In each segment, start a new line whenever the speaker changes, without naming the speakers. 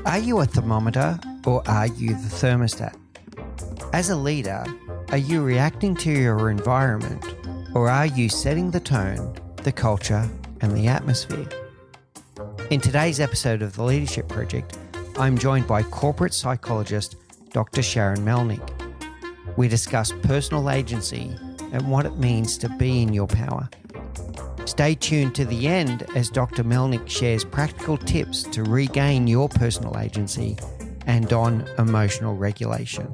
Are you a thermometer or are you the thermostat? As a leader, are you reacting to your environment or are you setting the tone, the culture, and the atmosphere? In today's episode of the Leadership Project, I'm joined by corporate psychologist Dr. Sharon Melnick. We discuss personal agency and what it means to be in your power. Stay tuned to the end as Dr. Melnick shares practical tips to regain your personal agency and on emotional regulation.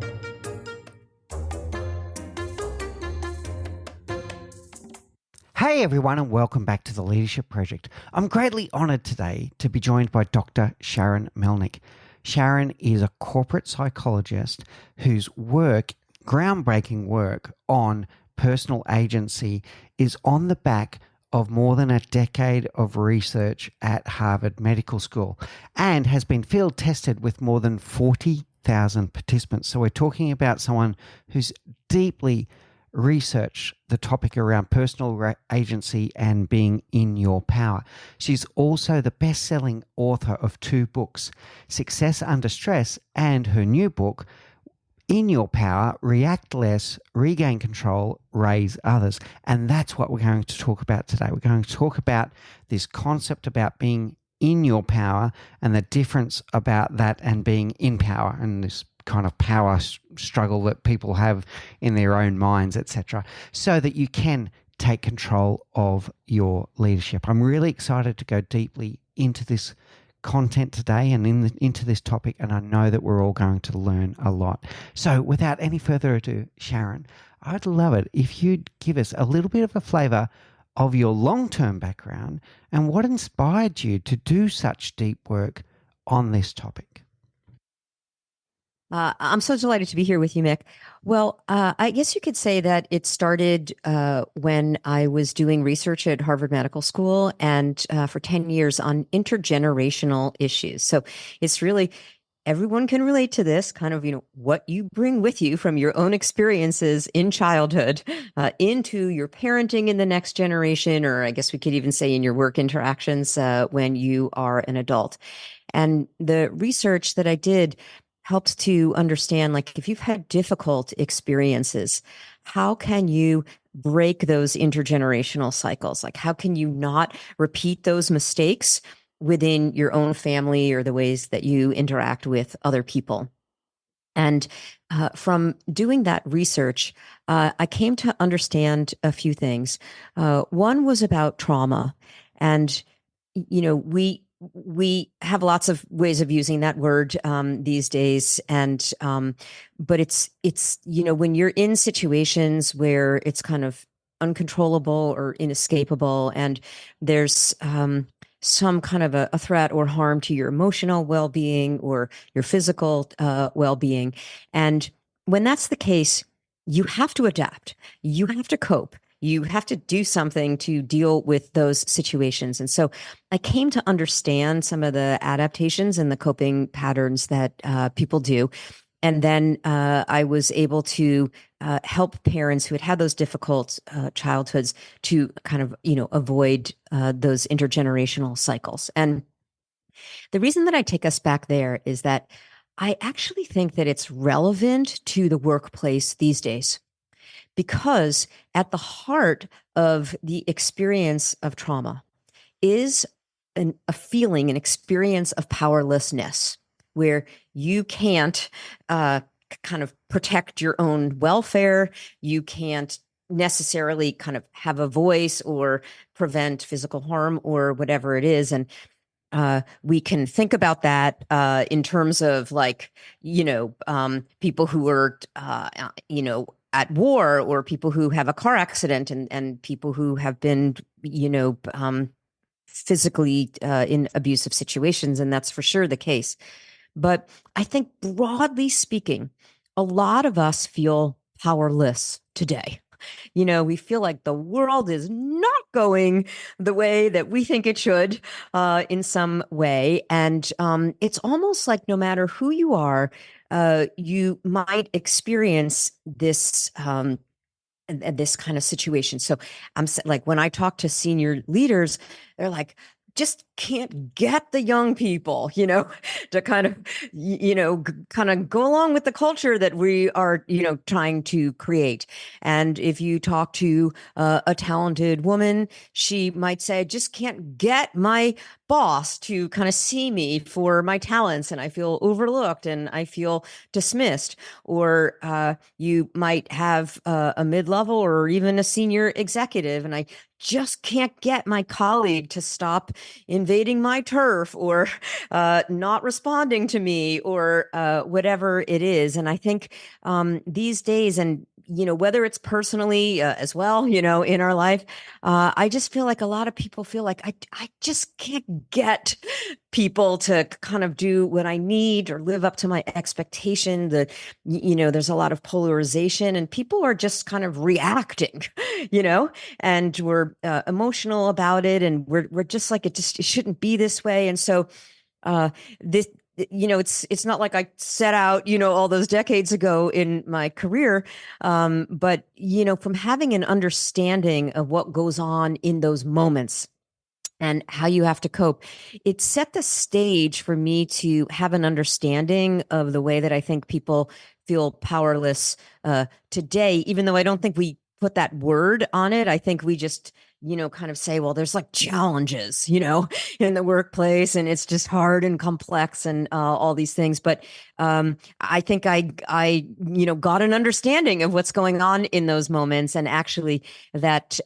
Hey everyone, and welcome back to the Leadership Project. I'm greatly honoured today to be joined by Dr. Sharon Melnick. Sharon is a corporate psychologist whose work, groundbreaking work on personal agency, is on the back of more than a decade of research at Harvard Medical School and has been field tested with more than 40,000 participants. So we're talking about someone who's deeply researched the topic around personal agency and being in your power. She's also the best-selling author of 2 books, Success Under Stress, and her new book, In Your Power, React Less, Regain Control, Raise Others. And that's what we're going to talk about today. We're going to talk about this concept about being in your power and the difference about that and being in power and this kind of power struggle that people have in their own minds, etc., so that you can take control of your leadership. I'm really excited to go deeply into this content today and into this topic, and I know that we're all going to learn a lot. So without any further ado, Sharon, I'd love it if you'd give us a little bit of a flavour of your long-term background and what inspired you to do such deep work on this topic.
I'm so delighted to be here with you, Mick. Well, I guess you could say that it started when I was doing research at Harvard Medical School and for 10 years on intergenerational issues. So it's really, everyone can relate to this kind of, what you bring with you from your own experiences in childhood into your parenting in the next generation, or I guess we could even say in your work interactions when you are an adult. And the research that I did helps to understand, like, if you've had difficult experiences, how can you break those intergenerational cycles? Like, how can you not repeat those mistakes within your own family or the ways that you interact with other people? And from doing that research, I came to understand a few things. One was about trauma. And, we have lots of ways of using that word these days, and but it's when you're in situations where it's kind of uncontrollable or inescapable, and there's some kind of a threat or harm to your emotional well-being or your physical well-being, and when that's the case, you have to adapt. You have to cope. You have to do something to deal with those situations. And so I came to understand some of the adaptations and the coping patterns that people do. And then I was able to help parents who had had those difficult childhoods to kind of, avoid those intergenerational cycles. And the reason that I take us back there is that I actually think that it's relevant to the workplace these days. Because at the heart of the experience of trauma is a feeling, an experience of powerlessness, where you can't kind of protect your own welfare. You can't necessarily kind of have a voice or prevent physical harm or whatever it is. And we can think about that in terms of, like, people who are, at war, or people who have a car accident, and people who have been, physically in abusive situations. And that's for sure the case. But I think, broadly speaking, a lot of us feel powerless today. We feel like the world is not going the way that we think it should in some way. And it's almost like no matter who you are, you might experience this this kind of situation. So I'm like, when I talk to senior leaders, they're like, just can't get the young people, to kind of, kind of go along with the culture that we are, trying to create. And if you talk to a talented woman, she might say, just can't get my boss to kind of see me for my talents, and I feel overlooked and I feel dismissed. Or you might have a mid-level or even a senior executive, and I just can't get my colleague to stop invading my turf, or not responding to me, or whatever it is. And I think these days, and whether it's personally as well, in our life, I just feel like a lot of people feel like I just can't get people to kind of do what I need or live up to my expectation. There's a lot of polarization, and people are just kind of reacting, and we're emotional about it, and we're just like, it shouldn't be this way. And so this it's not like I set out all those decades ago in my career, but from having an understanding of what goes on in those moments and how you have to cope, it set the stage for me to have an understanding of the way that I think people feel powerless today, even though I don't think we put that word on it. I think we just kind of say, well, there's like challenges, in the workplace, and it's just hard and complex, and all these things. But I think I got an understanding of what's going on in those moments, and actually that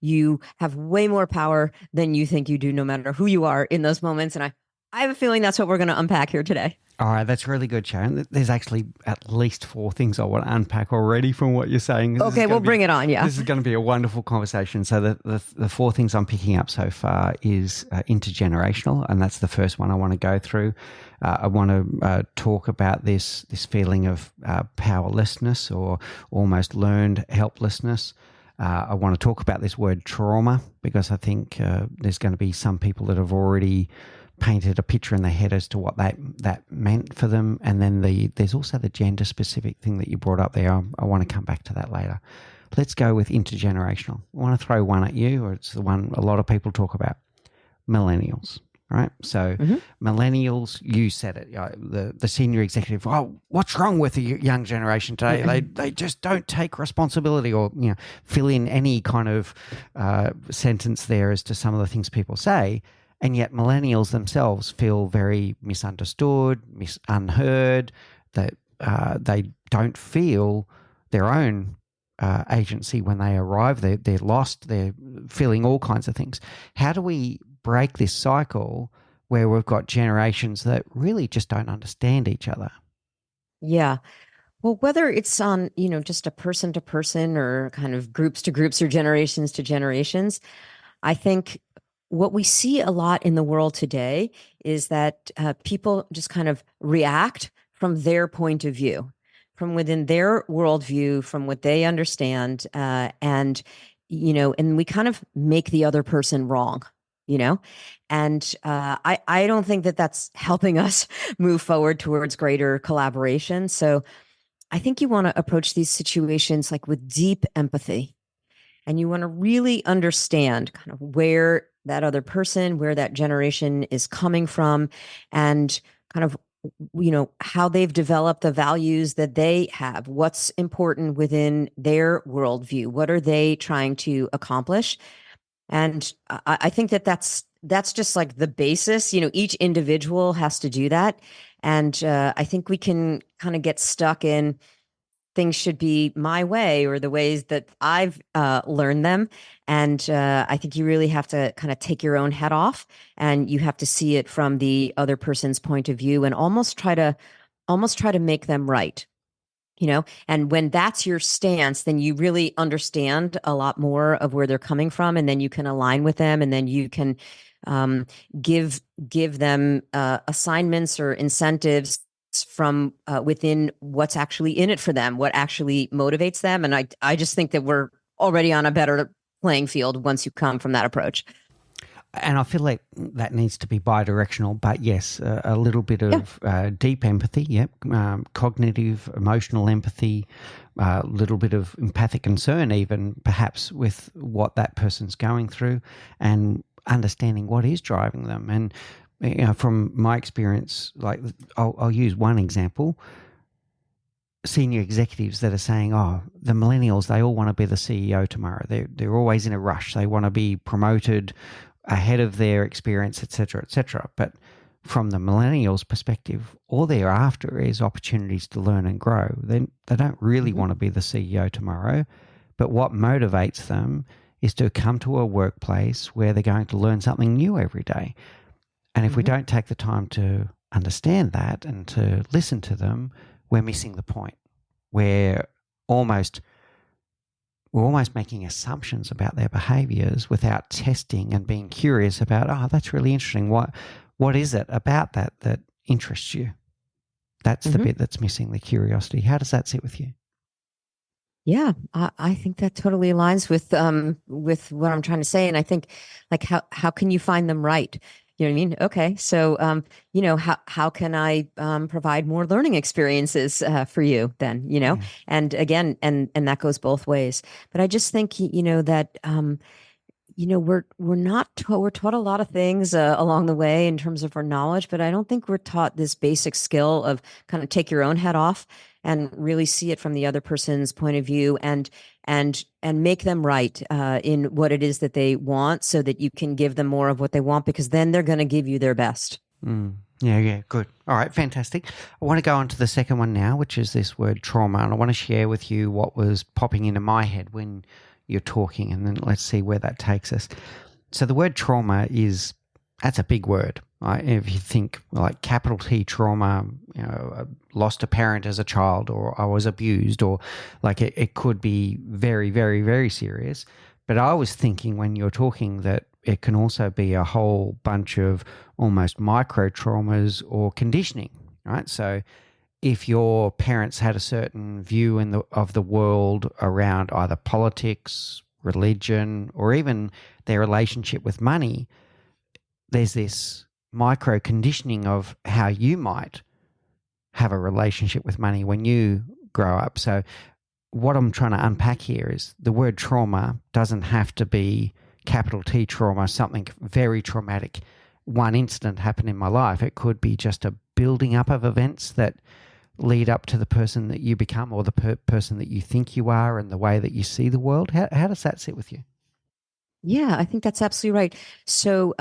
you have way more power than you think you do, no matter who you are in those moments. And I have a feeling that's what we're going to unpack here today.
All right, that's really good, Sharon. There's actually at least 4 things I want to unpack already from what you're saying.
Okay, we'll bring it on, yeah.
This is going to be a wonderful conversation. So the 4 things I'm picking up so far is intergenerational, and that's the first one I want to go through. I want to talk about this feeling of powerlessness or almost learned helplessness. I want to talk about this word trauma, because I think there's going to be some people that have already painted a picture in their head as to what that meant for them. And then there's also the gender specific thing that you brought up there. I want to come back to that later. Let's go with intergenerational. I want to throw one at you, or it's the one a lot of people talk about: millennials. Right? So millennials, you said it, the senior executive, oh, what's wrong with the young generation today? They just don't take responsibility, or fill in any kind of sentence there as to some of the things people say. And yet millennials themselves feel very misunderstood, unheard, that they don't feel their own agency when they arrive. They're lost. They're feeling all kinds of things. How do we break this cycle where we've got generations that really just don't understand each other?
Yeah. Well, whether it's on, just a person to person, or kind of groups to groups, or generations to generations, I think what we see a lot in the world today is that people just kind of react from their point of view, from within their worldview, from what they understand, and we kind of make the other person wrong. And I don't think that that's helping us move forward towards greater collaboration. So I think you want to approach these situations like with deep empathy, and you want to really understand kind of where that other person, where that generation is coming from, and kind of how they've developed the values that they have, what's important within their worldview, what are they trying to accomplish. And I think that that's just like the basis. Each individual has to do that. And I think we can kind of get stuck in things should be my way, or the ways that I've learned them. And I think you really have to kind of take your own head off, and you have to see it from the other person's point of view, and almost try to make them right. And when that's your stance, then you really understand a lot more of where they're coming from, and then you can align with them, and then you can give them assignments or incentives from within what's actually in it for them, what actually motivates them. And I just think that we're already on a better playing field once you come from that approach.
And I feel like that needs to be bi-directional, but yes, a little bit of deep empathy, cognitive, emotional empathy, a little bit of empathic concern even, perhaps, with what that person's going through, and understanding what is driving them. And from my experience, like I'll use one example: senior executives that are saying, "Oh, the millennials, they all want to be the CEO tomorrow. They're always in a rush. They want to be promoted ahead of their experience, etc., etc." But from the millennials' perspective, all they're after is opportunities to learn and grow. They don't really want to be the CEO tomorrow, but what motivates them is to come to a workplace where they're going to learn something new every day. And if we don't take the time to understand that and to listen to them, we're missing the point. We're almost making assumptions about their behaviors without testing and being curious about, oh, that's really interesting. What is it about that interests you? That's the bit that's missing, the curiosity. How does that sit with you?
Yeah, I think that totally aligns with what I'm trying to say. And I think, like, how can you find them right? You know what I mean? Okay, so how can I provide more learning experiences for you then?
Yeah.
And again, and that goes both ways. But I just think that we're not we're taught a lot of things along the way in terms of our knowledge, but I don't think we're taught this basic skill of kind of take your own head off and really see it from the other person's point of view, and make them right in what it is that they want, so that you can give them more of what they want, because then they're going to give you their best.
Yeah, good. All right, fantastic. I want to go on to the second one now, which is this word trauma. And I want to share with you what was popping into my head when you're talking, and then let's see where that takes us. So the word trauma that's a big word. Right? If you think like capital T trauma, I lost a parent as a child, or I was abused, or like it could be very, very, very serious. But I was thinking when you're talking that it can also be a whole bunch of almost micro traumas or conditioning, right? So if your parents had a certain view of the world around either politics, religion, or even their relationship with money, there's this micro conditioning of how you might have a relationship with money when you grow up. So what I'm trying to unpack here is the word trauma doesn't have to be capital T trauma, something very traumatic. One incident happened in my life. It could be just a building up of events that lead up to the person that you become, or the person that you think you are, and the way that you see the world. How does that sit with you?
Yeah, I think that's absolutely right. So,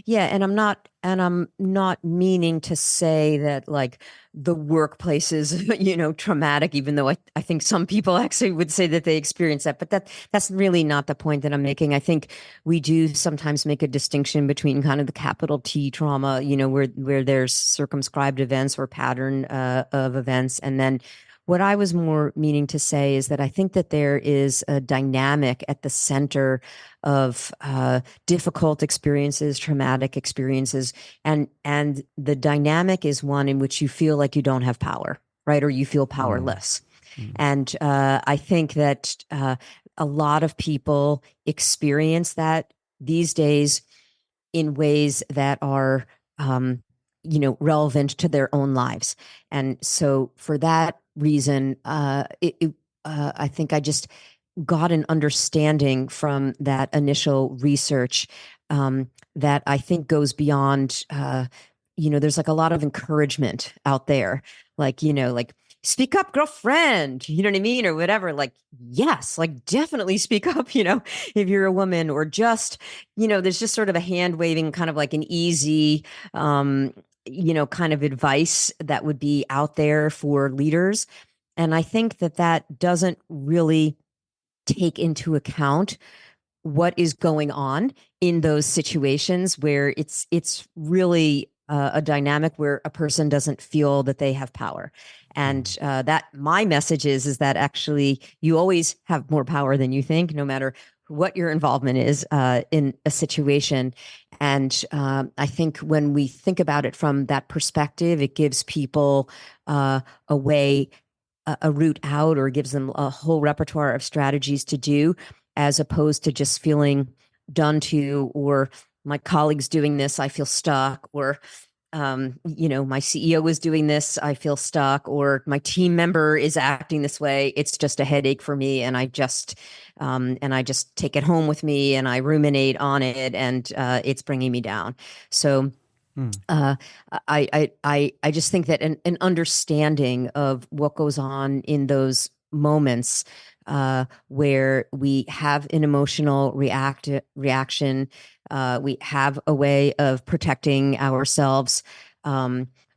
yeah, and I'm not meaning to say that like the workplace is, traumatic, even though I think some people actually would say that they experience that, but that's really not the point that I'm making. I think we do sometimes make a distinction between kind of the capital T trauma, where there's circumscribed events or pattern of events, and then what I was more meaning to say is that I think that there is a dynamic at the center of difficult experiences, traumatic experiences, and the dynamic is one in which you feel like you don't have power, right? Or you feel
Mm,
powerless.
mm,
And I think that a lot of people experience that these days in ways that are, relevant to their own lives. And so for that reason, I think I just got an understanding from that initial research that I think goes beyond, there's like a lot of encouragement out there, like speak up, girlfriend, you know what I mean? Or whatever. Like, yes, like definitely speak up, if you're a woman, or just, there's just sort of a hand waving, kind of like an easy, kind of advice that would be out there for leaders. And I think that that doesn't really take into account what is going on in those situations where it's really a dynamic where a person doesn't feel that they have power.
mm,
And that my message is that actually you always have more power than you think, no matter what your involvement is in a situation. And I think when we think about it from that perspective, it gives people a way, a route out, or gives them a whole repertoire of strategies to do, as opposed to just feeling done to, or my colleagues doing this, I feel stuck, or my CEO is doing this, I feel stuck, or my team member is acting this way. It's just a headache for me, and I just take it home with me, and I ruminate on it, and it's bringing me down. So
Mm.
uh, I just think that an understanding of what goes on in those moments where we have an emotional reaction, we have a way of protecting ourselves.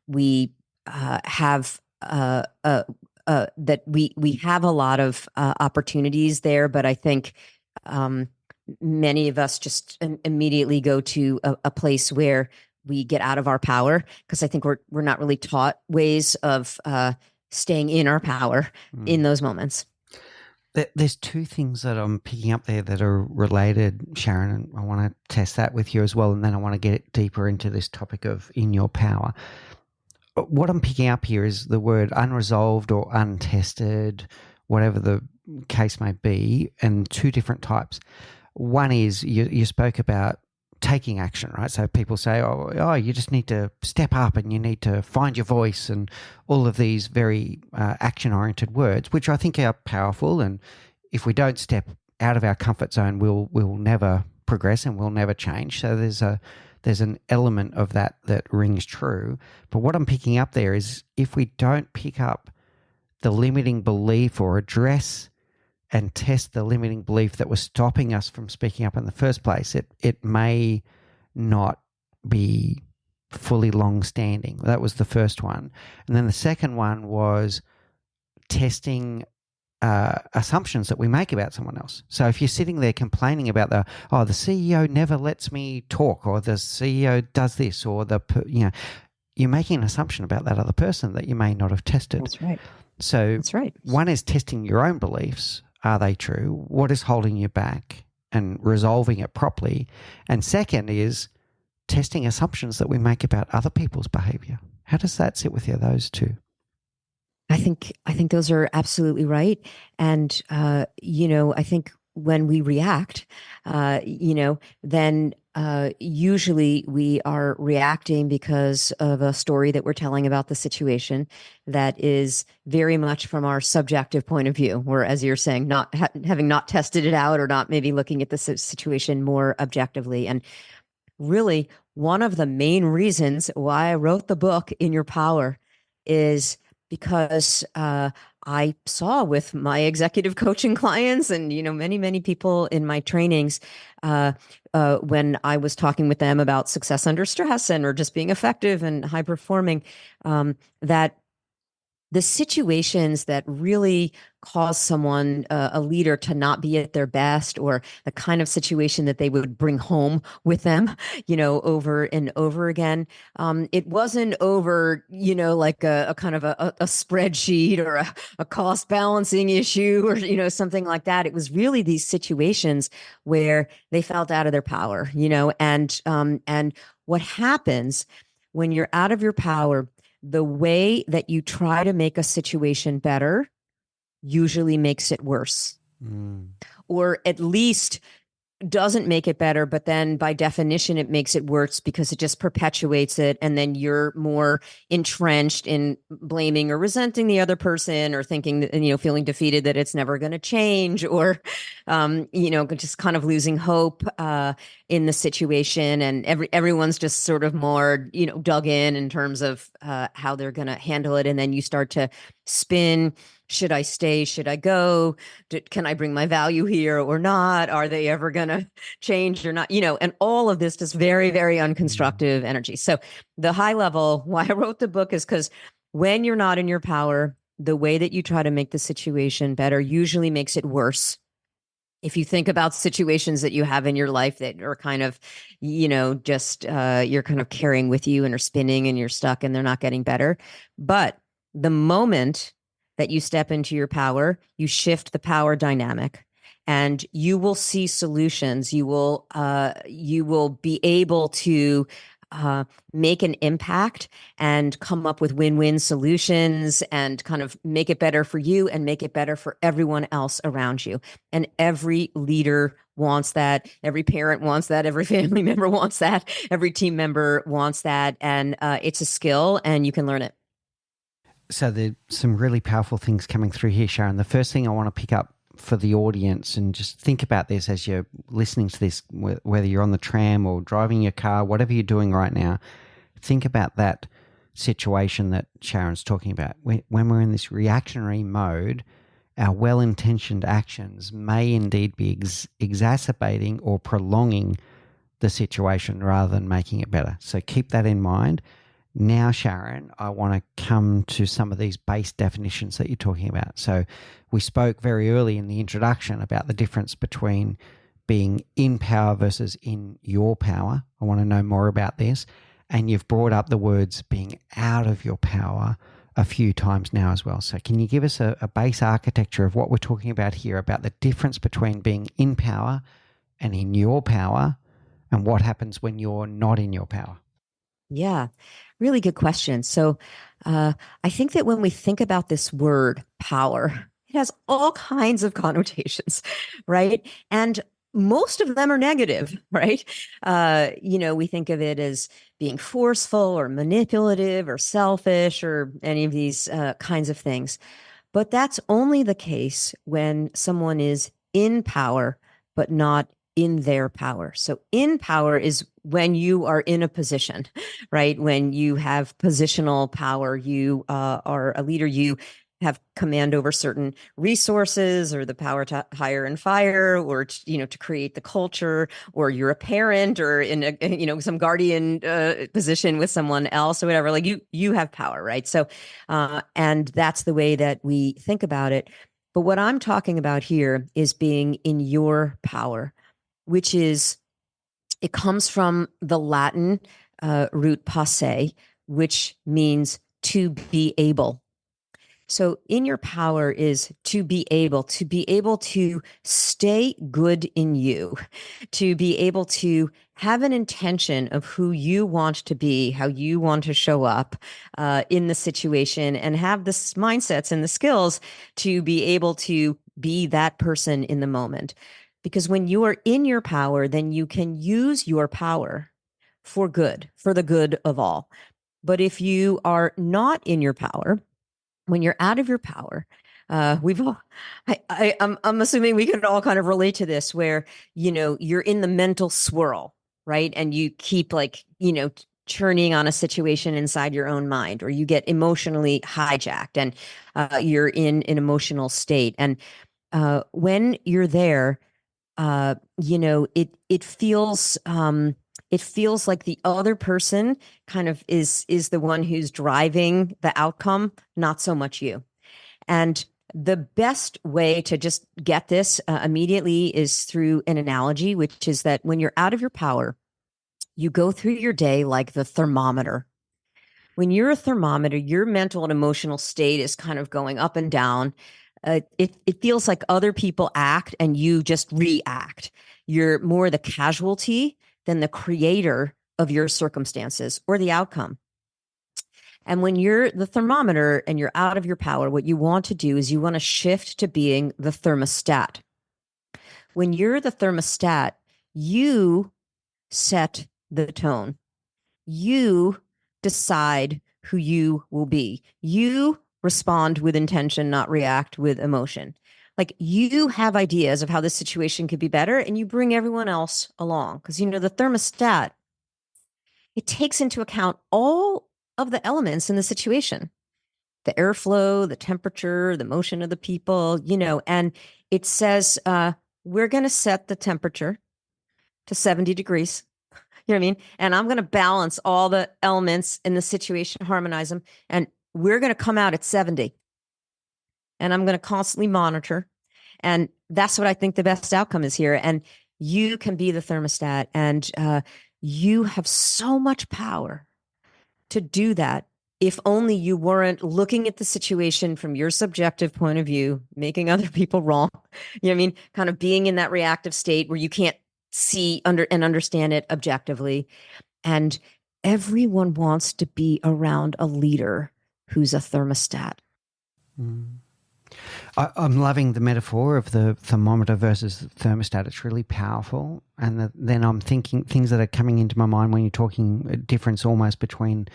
We have that we have a lot of opportunities there, but I think um, many of us just immediately go to a place where we get out of our power, because I think we're not really taught ways of staying in our power in
Mm.
those moments.
There's two things that I'm picking up there that are related, Sharon, and I want to test that with you as well. And then I want to get deeper into this topic of in your power. What I'm picking up here is the word unresolved or untested, whatever the case may be, and two different types. One is you spoke about taking action, right? So people say, oh, you just need to step up and you need to find your voice, and all of these very action-oriented words, which I think are powerful. And if we don't step out of our comfort zone, we'll never progress and we'll never change. So there's an element of that rings true. But what I'm picking up there is if we don't pick up the limiting belief or address and test the limiting belief that was stopping us from speaking up in the first place, it may not be fully long-standing. That was the first one. And then the second one was testing assumptions that we make about someone else. So if you're sitting there complaining about the CEO never lets me talk, or the CEO does this, or you're making an assumption about that other person that you may not have tested.
That's right.
So
That's right.
one is testing your own beliefs. Are they true? What is holding you back, and resolving it properly? And second is testing assumptions that we make about other people's behavior. How does that sit with you, those two?
I think those are absolutely right. And I think when we react, then usually we are reacting because of a story that we're telling about the situation that is very much from our subjective point of view. Where, as you're saying, not having not tested it out, or not maybe looking at the situation more objectively. And really, one of the main reasons why I wrote the book In Your Power is because I saw with my executive coaching clients, and many people in my trainings, when I was talking with them about success under stress, or just being effective and high performing, that the situations that really cause someone, a leader, to not be at their best, or the kind of situation that they would bring home with them, over and over again. It wasn't over, like a kind of a spreadsheet, or a cost balancing issue, or, something like that. It was really these situations where they felt out of their power, and what happens when you're out of your power, the way that you try to make a situation better usually makes it worse,
Mm.
or at least doesn't make it better, but then by definition it makes it worse, because it just perpetuates it, and then you're more entrenched in blaming or resenting the other person, or thinking that, feeling defeated that it's never going to change, or just kind of losing hope in the situation, and everyone's just sort of more dug in terms of how they're going to handle it, and then you start to spin. Should I stay? Should I go? Can I bring my value here or not? Are they ever going to change or not? And all of this just very, very
Mm.
unconstructive energy. So the high level, why I wrote the book, is because when you're not in your power, the way that you try to make the situation better usually makes it worse. If you think about situations that you have in your life that are kind of, just you're kind of carrying with you, and are spinning, and you're stuck, and they're not getting better. But the moment that you step into your power, you shift the power dynamic, and you will see solutions. You will be able to uh, make an impact and come up with win-win solutions and kind of make it better for you and make it better for everyone else around you. And every leader wants that. Every parent wants that. Every family member wants that. Every team member wants that. And it's a skill and you can learn it.
So there's some really powerful things coming through here, Sharon. The first thing I want to pick up for the audience, and just think about this as you're listening to this, whether you're on the tram or driving your car, whatever you're doing right now, think about that situation that Sharon's talking about. When we're in this reactionary mode, our well-intentioned actions may indeed be exacerbating or prolonging the situation rather than making it better. So keep that in mind. Now, Sharon, I want to come to some of these base definitions that you're talking about. So we spoke very early in the introduction about the difference between being in power versus in your power. I want to know more about this. And you've brought up the words being out of your power a few times now as well. So can you give us a base architecture of what we're talking about here, about the difference between being in power and in your power, and what happens when you're not in your power?
Yeah, really good question. So, I think that when we think about this word power, it has all kinds of connotations, right? And most of them are negative, right? We think of it as being forceful or manipulative or selfish or any of these kinds of things. But that's only the case when someone is in power, but not in their power. So, in power is when you are in a position, right? When you have positional power, you are a leader, you have command over certain resources or the power to hire and fire or to create the culture, or you're a parent or in a some guardian position with someone else or whatever. Like you have power, right? So and that's the way that we think about it. But what I'm talking about here is being in your power, which is, it comes from the Latin root posse, which means to be able. So in your power is to be able to stay good in you, to be able to have an intention of who you want to be, how you want to show up in the situation, and have the mindsets and the skills to be able to be that person in the moment. Because when you are in your power, then you can use your power for good, for the good of all. But if you are not in your power, when you're out of your power, we've all, I'm assuming we can all kind of relate to this, where you're in the mental swirl, right? And you keep churning on a situation inside your own mind, or you get emotionally hijacked, and you're in an emotional state. And when you're there, it feels like the other person kind of is the one who's driving the outcome, not so much you. And the best way to just get this immediately is through an analogy, which is that when you're out of your power, you go through your day like the thermometer. When you're a thermometer, your mental and emotional state is kind of going up and down. It feels like other people act and you just react. You're more the casualty than the creator of your circumstances or the outcome. And when you're the thermometer and you're out of your power, what you want to do is you want to shift to being the thermostat. When you're the thermostat, you set the tone. You decide who you will be. You respond with intention, not react with emotion. Like, you have ideas of how this situation could be better, and you bring everyone else along. Because, the thermostat, it takes into account all of the elements in the situation: the airflow, the temperature, the motion of the people, and it says, we're going to set the temperature to 70 degrees. You know what I mean? And I'm going to balance all the elements in the situation, harmonize them, and we're going to come out at 70. And I'm going to constantly monitor. And that's what I think the best outcome is here. And you can be the thermostat, and you have so much power to do that. If only you weren't looking at the situation from your subjective point of view, making other people wrong. You know what I mean? Kind of being in that reactive state where you can't see and understand it objectively. And everyone wants to be around a leader who's a thermostat.
Mm. I'm loving the metaphor of the thermometer versus the thermostat. It's really powerful. And then I'm thinking things that are coming into my mind when you're talking a difference almost between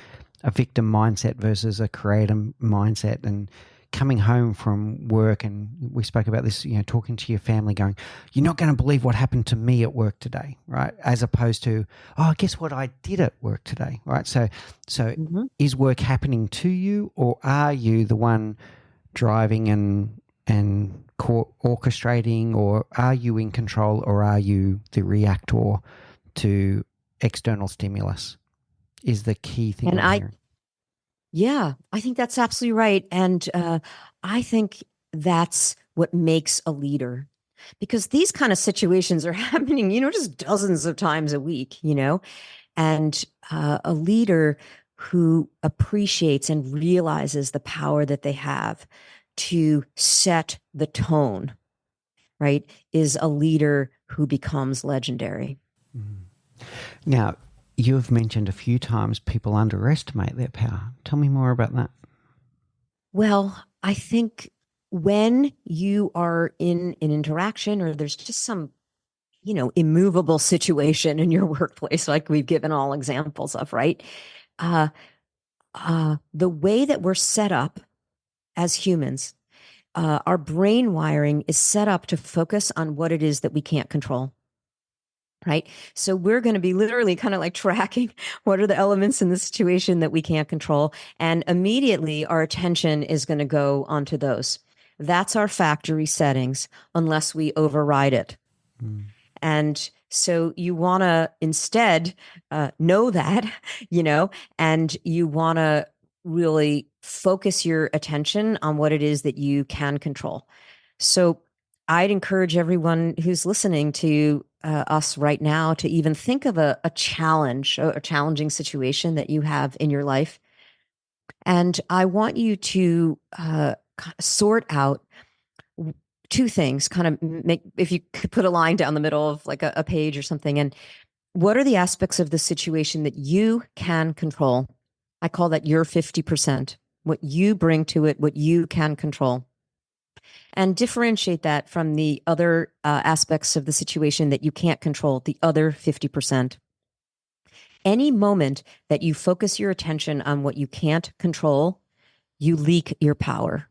a victim mindset versus a creator mindset, and coming home from work. And we spoke about this, talking to your family going, you're not going to believe what happened to me at work today, right? As opposed to, oh, guess what I did at work today, right? So
Mm-hmm.
is work happening to you, or are you the one driving and orchestrating, or are you in control, or are you the reactor to external stimulus, is the key thing
And
I'm hearing.
yeah, I think that's absolutely right. And I think that's what makes a leader, because these kind of situations are happening, just dozens of times a week, and a leader who appreciates and realizes the power that they have to set the tone, right, is a leader who becomes legendary.
Mm. Now, you've mentioned a few times people underestimate their power. Tell me more about that.
Well, I think when you are in an interaction or there's just some, immovable situation in your workplace, like we've given all examples of, right? Uh, the way that we're set up as humans, our brain wiring is set up to focus on what it is that we can't control. Right. So we're going to be literally kind of like tracking what are the elements in the situation that we can't control. And immediately our attention is going to go onto those. That's our factory settings, unless we override it.
Mm.
And so you want to instead know that, you know, and you want to really focus your attention on what it is that you can control. So I'd encourage everyone who's listening to us right now to even think of a challenge, a challenging situation that you have in your life. And I want you to sort out two things, kind of make, if you could put a line down the middle of like a page or something. And what are the aspects of the situation that you can control? I call that your 50%, what you bring to it, what you can control, and differentiate that from the other aspects of the situation that you can't control, the other 50%. Any moment that you focus your attention on what you can't control, you leak your power.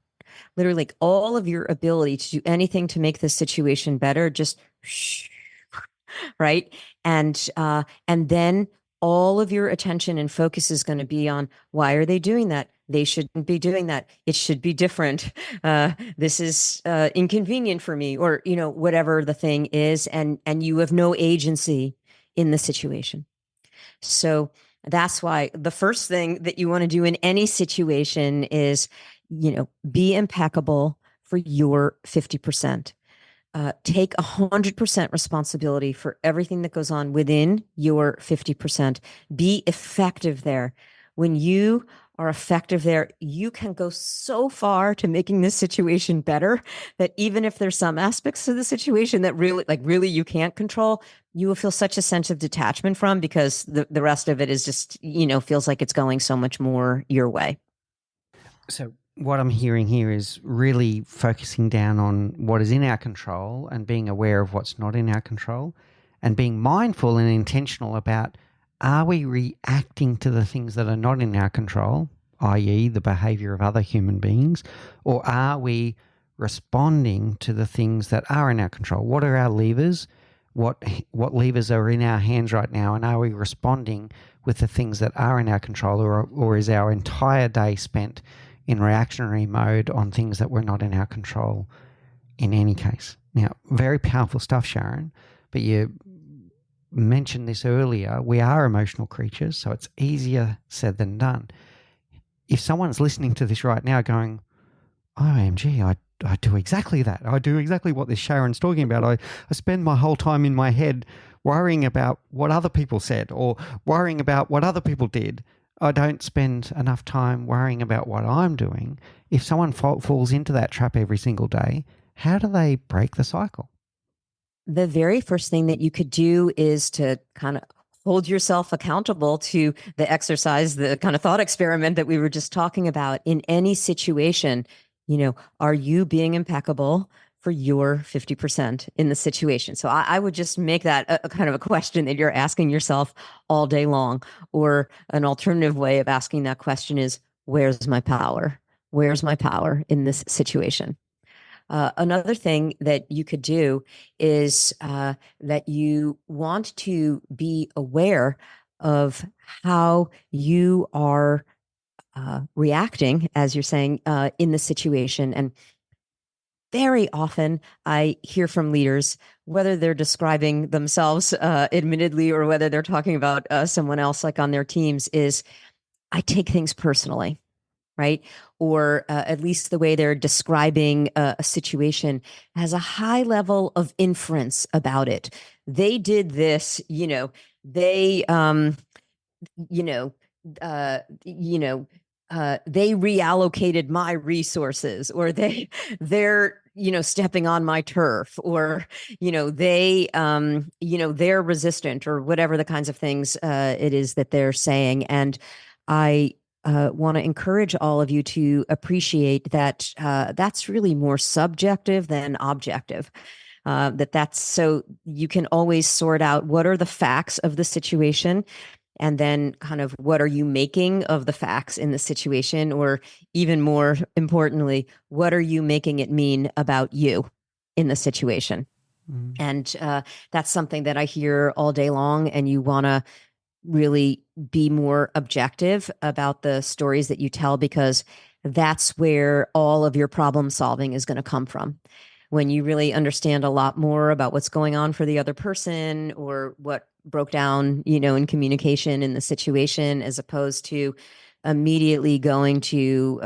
Literally, like all of your ability to do anything to make this situation better, just shh, right? And then all of your attention and focus is going to be on, why are they doing that? They shouldn't be doing that. It should be different. This is inconvenient for me, or whatever the thing is, and you have no agency in the situation. So that's why the first thing that you want to do in any situation is, be impeccable for your 50%. Take 100% responsibility for everything that goes on within your 50%. Be effective there. When you are effective there, you can go so far to making this situation better that even if there's some aspects of the situation that really you can't control, you will feel such a sense of detachment from, because the rest of it is just, feels like it's going so much more your way.
So, what I'm hearing here is really focusing down on what is in our control and being aware of what's not in our control, and being mindful and intentional about, are we reacting to the things that are not in our control, i.e., the behavior of other human beings, or are we responding to the things that are in our control? What are our levers? What levers are in our hands right now, and are we responding with the things that are in our control, or is our entire day spent in reactionary mode on things that were not in our control in any case? Now, very powerful stuff, Sharon, but you mentioned this earlier. We are emotional creatures, so it's easier said than done. If someone's listening to this right now going, OMG, I do exactly that. I do exactly what this Sharon's talking about. I spend my whole time in my head worrying about what other people said, or worrying about what other people did. I don't spend enough time worrying about what I'm doing. If someone falls into that trap every single day, how do they break the cycle?
The very first thing that you could do is to kind of hold yourself accountable to the exercise, the kind of thought experiment that we were just talking about in any situation. Are you being impeccable for your 50% in the situation? So I would just make that a kind of a question that you're asking yourself all day long. Or an alternative way of asking that question is, where's my power? Where's my power in this situation? Another thing that you could do is that you want to be aware of how you are reacting, as you're saying, in the situation. And very often I hear from leaders, whether they're describing themselves admittedly or whether they're talking about someone else like on their teams, is I take things personally, right? Or at least the way they're describing a situation has a high level of inference about it. They did this, they, you know, you know, they reallocated my resources, or they're stepping on my turf, or they're resistant, or whatever the kinds of things it is that they're saying. And I want to encourage all of you to appreciate that that's really more subjective than objective. That's so you can always sort out what are the facts of the situation, and then kind of what are you making of the facts in the situation, or even more importantly, what are you making it mean about you in the situation?
Mm.
And that's something that I hear all day long. And you want to really be more objective about the stories that you tell, because that's where all of your problem solving is going to come from. When you really understand a lot more about what's going on for the other person, or what broke down, in communication in the situation, as opposed to immediately going to,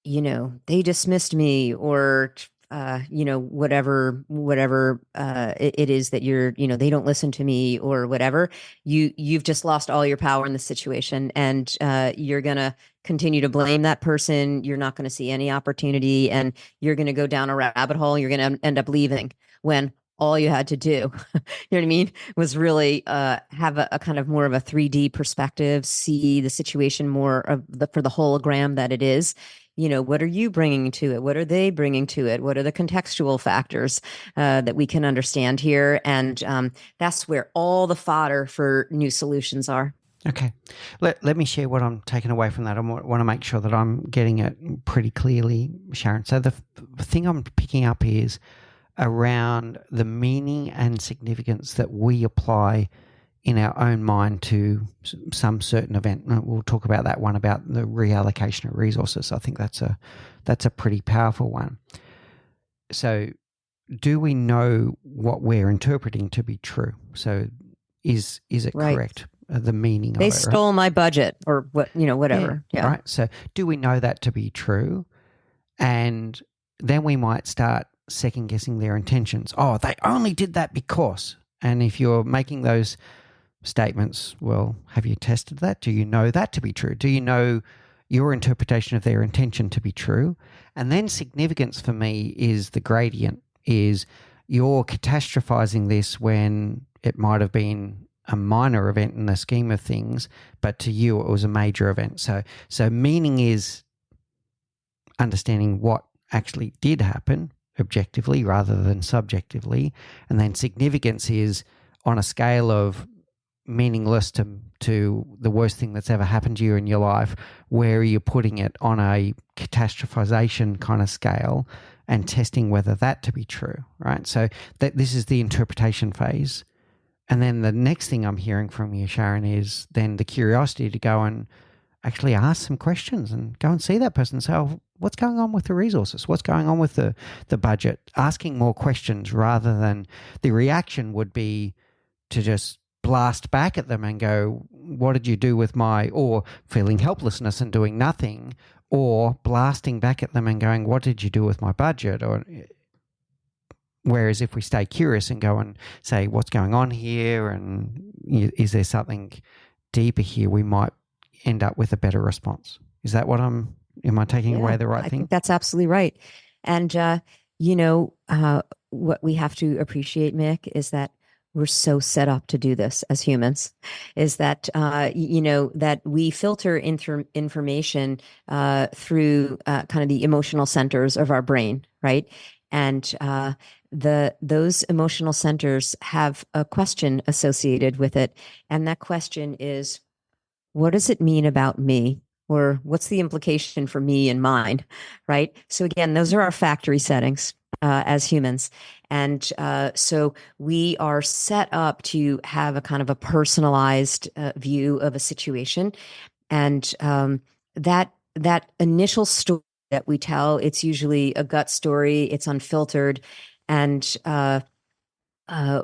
they dismissed me, or whatever it is that you're, they don't listen to me, or whatever. You've just lost all your power in the situation, and you're gonna continue to blame that person. You're not going to see any opportunity, and you're going to go down a rabbit hole. You're going to end up leaving, when all you had to do, you know what I mean, was really have a kind of more of a 3D perspective, see the situation more of for the hologram that it is. What are you bringing to it? What are they bringing to it? What are the contextual factors that we can understand here? And that's where all the fodder for new solutions are.
Okay. Let me share what I'm taking away from that. I want to make sure that I'm getting it pretty clearly, Sharon. So the thing I'm picking up is around the meaning and significance that we apply in our own mind to some certain event. We'll talk about that one, about the reallocation of resources. I think that's a pretty powerful one. So do we know what we're interpreting to be true? So is it
Right.
correct? The meaning
They
of it, right?
stole my budget, or whatever. Yeah.
Right. So do we know that to be true? And then we might start second guessing their intentions. Oh, they only did that because. And if you're making those statements, well, have you tested that? Do you know that to be true? Do you know your interpretation of their intention to be true? And then significance for me is the gradient, is you're catastrophizing this when it might have been a minor event in the scheme of things, but to you it was a major event. So meaning is understanding what actually did happen objectively rather than subjectively. And then significance is on a scale of meaningless to the worst thing that's ever happened to you in your life, where are you putting it on a catastrophization kind of scale and testing whether that to be true, right? So this is the interpretation phase. And then the next thing I'm hearing from you, Sharon, is then the curiosity to go and actually ask some questions and go and see that person and say, oh, what's going on with the resources? What's going on with the budget? Asking more questions, rather than the reaction would be to just blast back at them and go, what did you do with or feeling helplessness and doing nothing, or blasting back at them and going, what did you do with my budget? Or whereas if we stay curious and go and say, what's going on here, and is there something deeper here, we might end up with a better response. Is that what am I taking away the right thing?
I think that's absolutely right. And, what we have to appreciate, Mick, is that we're so set up to do this as humans, is that that we filter information through kind of the emotional centers of our brain, right? And the those emotional centers have a question associated with it, and that question is, what does it mean about me? Or what's the implication for me and mine? Right. So, again, those are our factory settings as humans. And so we are set up to have a kind of a personalized view of a situation. And that initial story that we tell, it's usually a gut story, it's unfiltered. And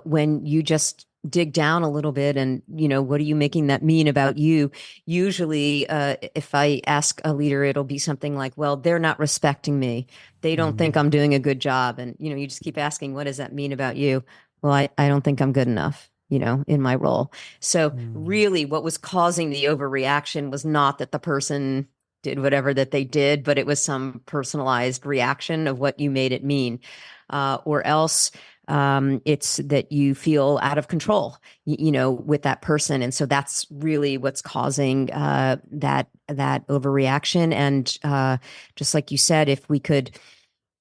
when you just dig down a little bit and, what are you making that mean about you? Usually, if I ask a leader, it'll be something like, well, they're not respecting me. They don't think
Mm,
I'm doing a good job. And, you just keep asking, what does that mean about you? Well, I don't think I'm good enough, in my role. So
mm,
really what was causing the overreaction was not that the person did whatever that they did, but it was some personalized reaction of what you made it mean. Or else it's that you feel out of control, with that person, and so that's really what's causing that overreaction. And just like you said, if we could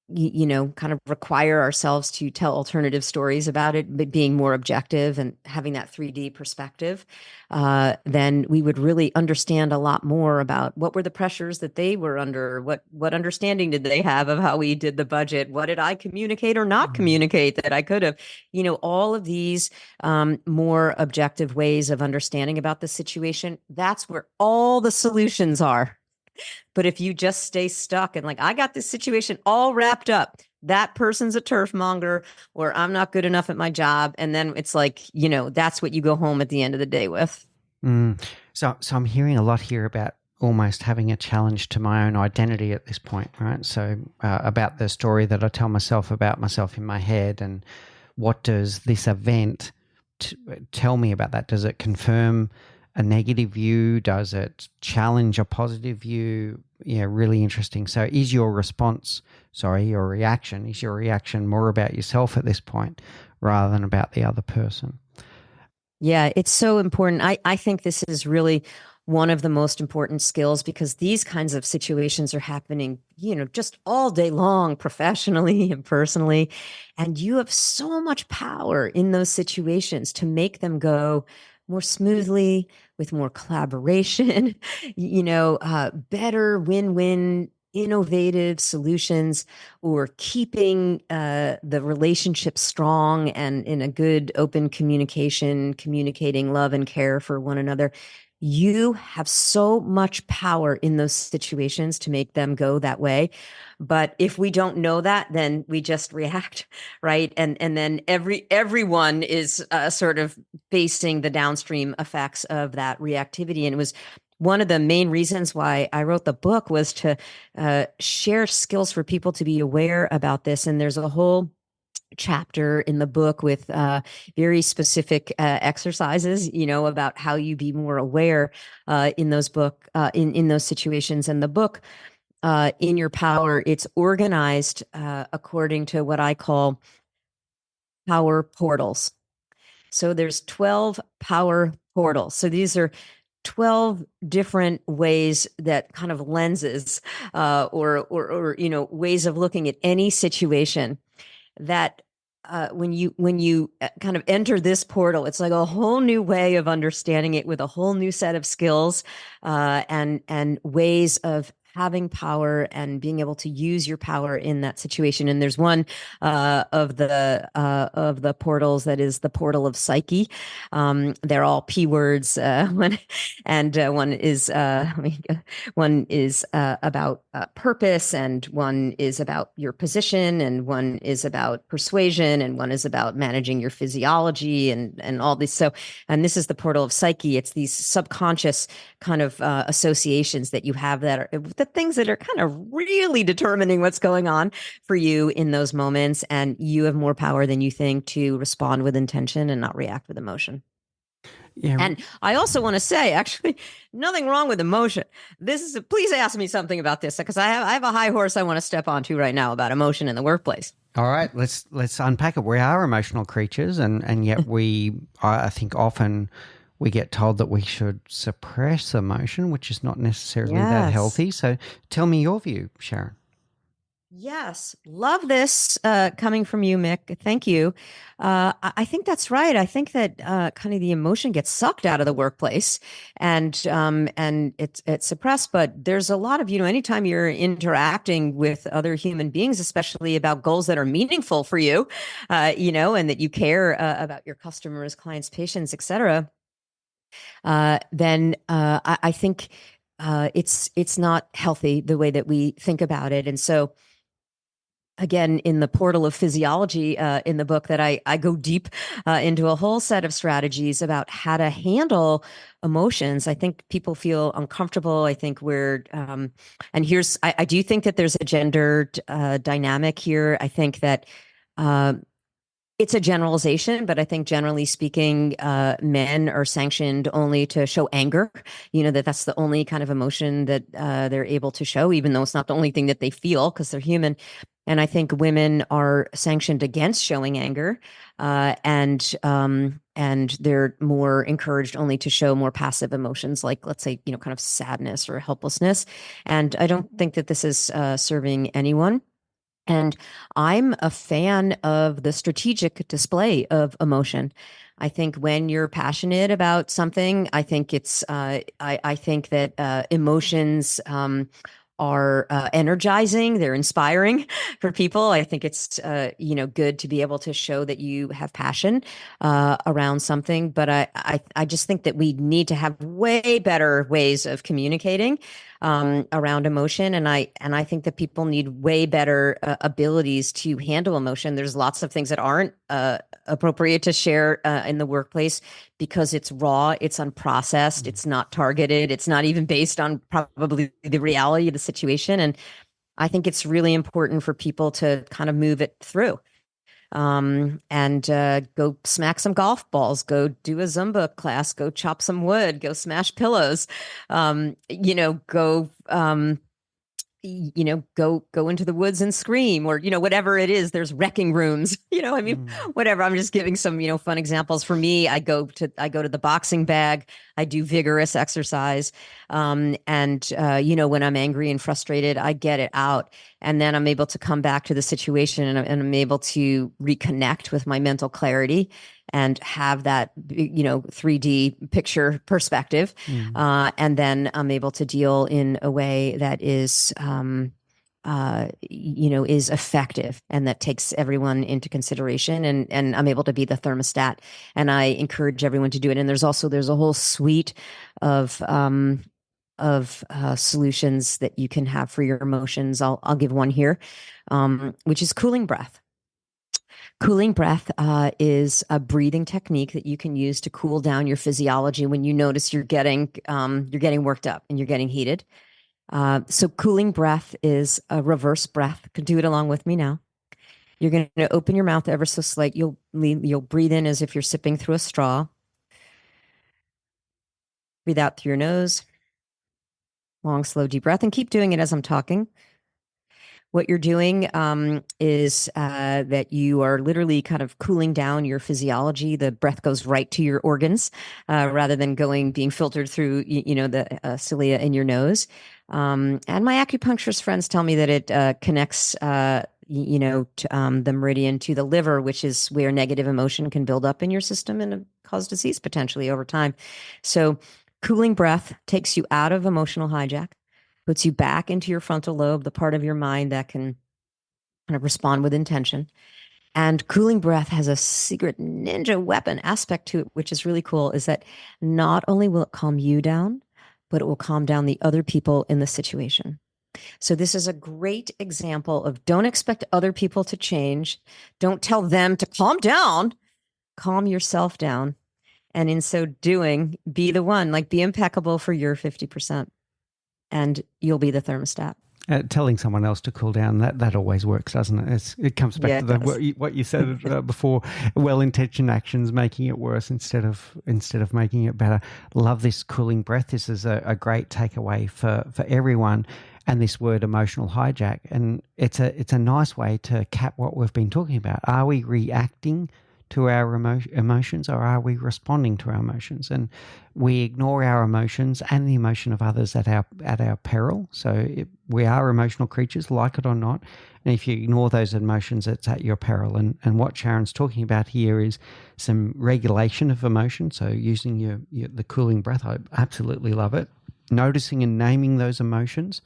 kind of require ourselves to tell alternative stories about it, but being more objective and having that 3D perspective, then we would really understand a lot more about what were the pressures that they were under, what understanding did they have of how we did the budget, what did I communicate or not
mm,
communicate that I could have, all of these more objective ways of understanding about the situation. That's where all the solutions are. But if you just stay stuck and like, I got this situation all wrapped up, that person's a turf monger, or I'm not good enough at my job. And then it's like, that's what you go home at the end of the day with.
mm. So I'm hearing a lot here about almost having a challenge to my own identity at this point, right? So about the story that I tell myself about myself in my head, and what does this event tell me about that? Does it confirm a negative view? Does it challenge a positive view? Yeah, really interesting. So is your response, your reaction, is your reaction more about yourself at this point rather than about the other person?
Yeah, it's so important. I think this is really one of the most important skills, because these kinds of situations are happening, just all day long, professionally and personally. And you have so much power in those situations to make them go more smoothly, with more collaboration, better win-win, innovative solutions, or keeping the relationship strong and in a good open communication, communicating love and care for one another. You have so much power in those situations to make them go that way. But if we don't know that, then we just react, right? And then everyone is sort of facing the downstream effects of that reactivity. And it was one of the main reasons why I wrote the book, was to share skills for people to be aware about this. And there's a whole chapter in the book with very specific exercises, about how you be more aware in those in those situations. And the book, In Your Power, it's organized according to what I call power portals. So there's 12 power portals. So these are 12 different ways, that kind of lenses, or ways of looking at any situation, that when you kind of enter this portal, it's like a whole new way of understanding it, with a whole new set of skills and ways of having power and being able to use your power in that situation. And there's one of the portals that is the portal of psyche. They're all P words. One is one is about purpose, and one is about your position, and one is about persuasion, and one is about managing your physiology, and all this. So, and this is the portal of psyche. It's these subconscious kind of associations that you have, that are the things that are kind of really determining what's going on for you in those moments. And you have more power than you think to respond with intention and not react with emotion.
Yeah.
And I also want to say, actually, nothing wrong with emotion. Please ask me something about this because I have a high horse I want to step onto right now about emotion in the workplace.
All right, let's unpack it. We are emotional creatures, and yet I think often we get told that we should suppress emotion, which is not necessarily that
Yes.
healthy. So tell me your view, Sharon.
Yes, love this coming from you, Mick. Thank you. I think that's right. I think that kind of the emotion gets sucked out of the workplace, and it's suppressed. But there's a lot of anytime you're interacting with other human beings, especially about goals that are meaningful for you, and that you care about your customers, clients, patients, etc. Then I think it's not healthy the way that we think about it, and so again in the portal of physiology in the book that I go deep into a whole set of strategies about how to handle emotions. I think people feel uncomfortable. I think and I do think that there's a gendered dynamic here. I think that uh, it's a generalization, but I think generally speaking, men are sanctioned only to show anger. That's the only kind of emotion that they're able to show, even though it's not the only thing that they feel because they're human. And I think women are sanctioned against showing anger, and they're more encouraged only to show more passive emotions, like let's say kind of sadness or helplessness. And I don't think that this is serving anyone. And I'm a fan of the strategic display of emotion. I think when you're passionate about something, I think I think that emotions are energizing. They're inspiring for people. I think it's good to be able to show that you have passion around something. But I just think that we need to have way better ways of communicating around emotion, and I think that people need way better abilities to handle emotion. There's lots of things that aren't appropriate to share in the workplace because it's raw, it's unprocessed, it's not targeted, it's not even based on probably the reality of the situation. And I think it's really important for people to kind of move it through and go smack some golf balls, go do a Zumba class, go chop some wood, go smash pillows, go go into the woods and scream, or whatever it is. There's wrecking rooms. I mean, whatever. I'm just giving some fun examples. For me, I go to the boxing bag. I do vigorous exercise, and when I'm angry and frustrated, I get it out, and then I'm able to come back to the situation, and I'm able to reconnect with my mental clarity and have that 3D picture perspective, and then I'm able to deal in a way that is effective and that takes everyone into consideration, and I'm able to be the thermostat, and I encourage everyone to do it. And there's a whole suite of solutions that you can have for your emotions. I'll give one here, which is cooling breath. Cooling breath is a breathing technique that you can use to cool down your physiology when you notice you're getting worked up and you're getting heated. So cooling breath is a reverse breath. Could do it along with me now. You're going to open your mouth ever so slight. You'll breathe in as if you're sipping through a straw. Breathe out through your nose. Long, slow, deep breath, and keep doing it as I'm talking. What you're doing is that you are literally kind of cooling down your physiology. The breath goes right to your organs rather than being filtered through, the cilia in your nose. And my acupuncturist friends tell me that it connects, to, the meridian to the liver, which is where negative emotion can build up in your system and cause disease potentially over time. So cooling breath takes you out of emotional hijack, puts you back into your frontal lobe, the part of your mind that can kind of respond with intention. And cooling breath has a secret ninja weapon aspect to it, which is really cool, is that not only will it calm you down, but it will calm down the other people in the situation. So this is a great example of don't expect other people to change. Don't tell them to calm down. Calm yourself down. And in so doing, be the one, like be impeccable for your 50%. And you'll be the thermostat.
Telling someone else to cool down, that always works, doesn't it? It comes back
Yeah,
to
it does.
what you said before. Well-intentioned actions making it worse instead of making it better. Love this cooling breath. This is a great takeaway for everyone. And this word emotional hijack, and it's a nice way to cap what we've been talking about. Are we reacting to our emotions, or are we responding to our emotions? And we ignore our emotions and the emotion of others at our peril. So we are emotional creatures, like it or not. And if you ignore those emotions, it's at your peril. And what Sharon's talking about here is some regulation of emotion. So using the cooling breath, I absolutely love it. Noticing and naming those emotions.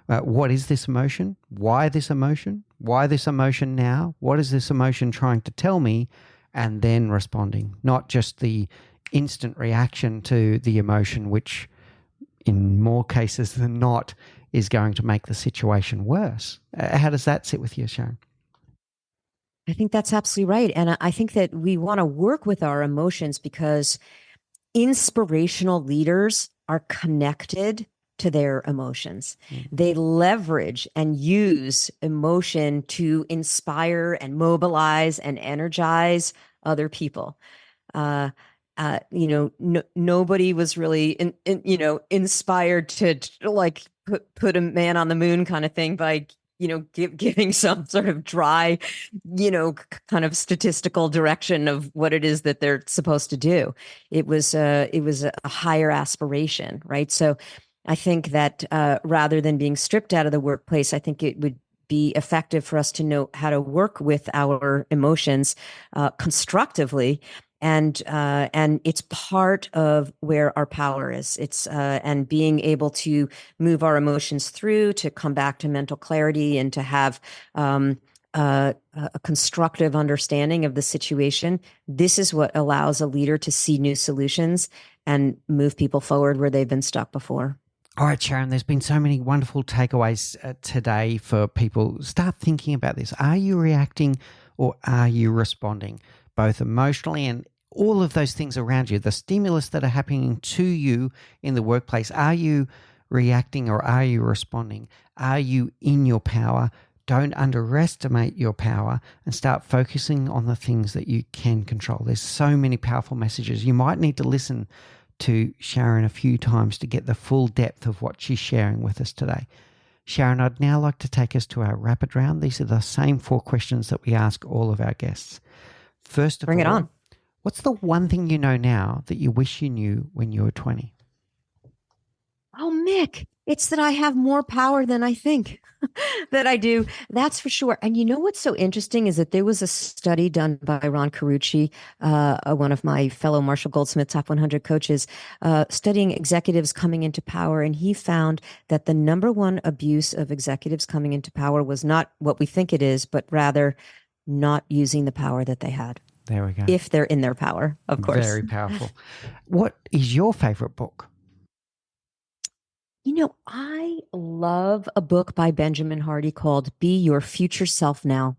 What is this emotion? Why this emotion? Why this emotion now? What is this emotion trying to tell me? And then responding, not just the instant reaction to the emotion, which in more cases than not is going to make the situation worse. How does that sit with you, Sharon?
I think that's absolutely right. And I think that we want to work with our emotions because inspirational leaders are connected to their emotions. They leverage and use emotion to inspire and mobilize and energize other people. Uh, Nobody was really, inspired to like put a man on the moon kind of thing by, giving some sort of dry, kind of statistical direction of what it is that they're supposed to do. It was a higher aspiration, right? So I think that rather than being stripped out of the workplace, I think it would be effective for us to know how to work with our emotions constructively, and it's part of where our power is. It's and being able to move our emotions through to come back to mental clarity and to have a constructive understanding of the situation. This is what allows a leader to see new solutions and move people forward where they've been stuck before.
All right, Sharon, there's been so many wonderful takeaways today for people. Start thinking about this. Are you reacting or are you responding, both emotionally and all of those things around you, the stimulus that are happening to you in the workplace? Are you reacting or are you responding? Are you in your power? Don't underestimate your power and start focusing on the things that you can control. There's so many powerful messages. You might need to listen to Sharon a few times to get the full depth of what she's sharing with us today. Sharon, I'd now like to take us to our rapid round. These are the same 4 questions that we ask all of our guests. First of
Bring it
all,
on.
what's the one thing you know now that you wish you knew when you were 20?
Oh, Mick, it's that I have more power than I think that I do. That's for sure. And you know what's so interesting is that there was a study done by Ron Carucci, one of my fellow Marshall Goldsmith top 100 coaches, studying executives coming into power. And he found that the number one abuse of executives coming into power was not what we think it is, but rather not using the power that they had.
There we go.
If they're in their power, of course.
Very powerful. What is your favorite book?
I love a book by Benjamin Hardy called Be Your Future Self Now.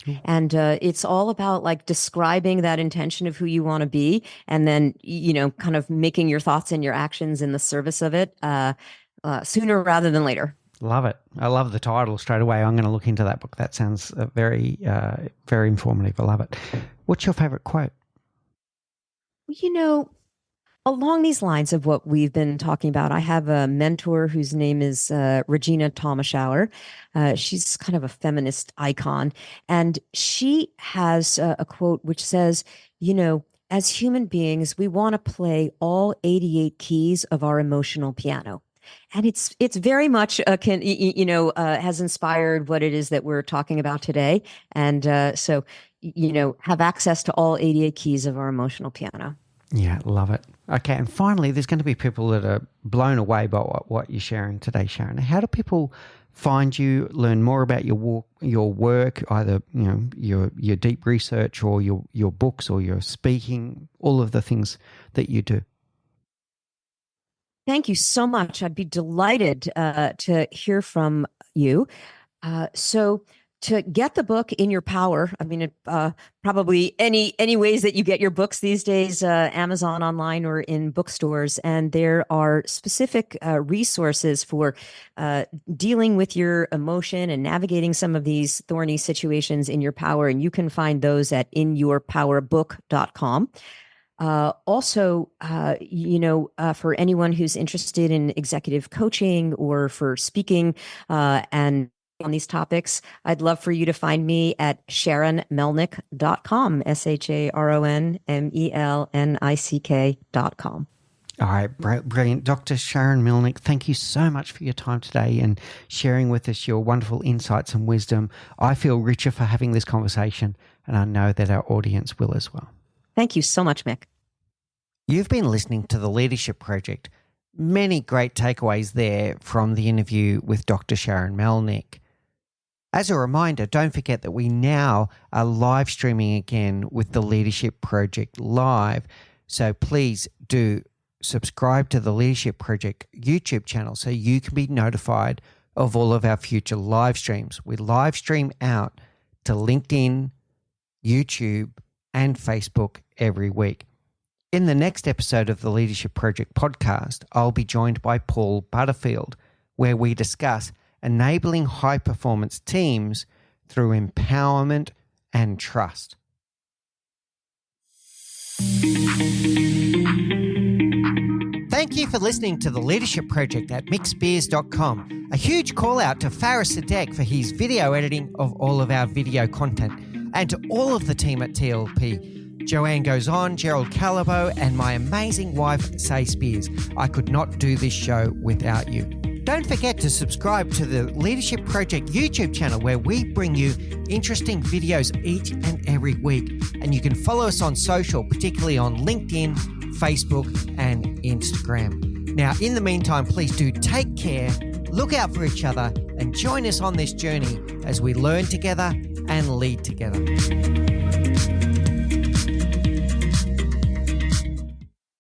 Ooh.
And it's all about like describing that intention of who you want to be and then, kind of making your thoughts and your actions in the service of it sooner rather than later.
Love it. I love the title straight away. I'm going to look into that book. That sounds very informative. I love it. What's your favorite quote?
You know, Along these lines of what we've been talking about, I have a mentor whose name is Regina Thomashower. She's kind of a feminist icon. And she has a quote which says, as human beings, we want to play all 88 keys of our emotional piano. And it's very much has inspired what it is that we're talking about today. And so have access to all 88 keys of our emotional piano.
Yeah, love it. Okay, and finally, there's going to be people that are blown away by what you're sharing today, Sharon. How do people find you, learn more about your work, either your deep research or your books or your speaking, all of the things that you do?
Thank you so much. I'd be delighted to hear from you. So to get the book In Your Power, I mean, probably any ways that you get your books these days, Amazon online or in bookstores, and there are specific resources for dealing with your emotion and navigating some of these thorny situations in your power, and you can find those at inyourpowerbook.com. Also, for anyone who's interested in executive coaching or for speaking and on these topics, I'd love for you to find me at sharonmelnick.com, SharonMelnick.com.
All right, brilliant. Dr. Sharon Melnick, thank you so much for your time today and sharing with us your wonderful insights and wisdom. I feel richer for having this conversation, and I know that our audience will as well.
Thank you so much, Mick.
You've been listening to The Leadership Project. Many great takeaways there from the interview with Dr. Sharon Melnick. As a reminder, don't forget that we now are live streaming again with The Leadership Project Live. So please do subscribe to The Leadership Project YouTube channel so you can be notified of all of our future live streams. We live stream out to LinkedIn, YouTube, and Facebook every week. In the next episode of the Leadership Project podcast, I'll be joined by Paul Butterfield, where we discuss enabling high-performance teams through empowerment and trust. Thank you for listening to The Leadership Project at mickspears.com. A huge call out to Faris Sadek for his video editing of all of our video content, and to all of the team at TLP, Joanne Goes On, Gerald Calabo, and my amazing wife, Say Spears. I could not do this show without you. Don't forget to subscribe to the Leadership Project YouTube channel, where we bring you interesting videos each and every week. And you can follow us on social, particularly on LinkedIn, Facebook, and Instagram. Now, in the meantime, please do take care, look out for each other, and join us on this journey as we learn together and lead together.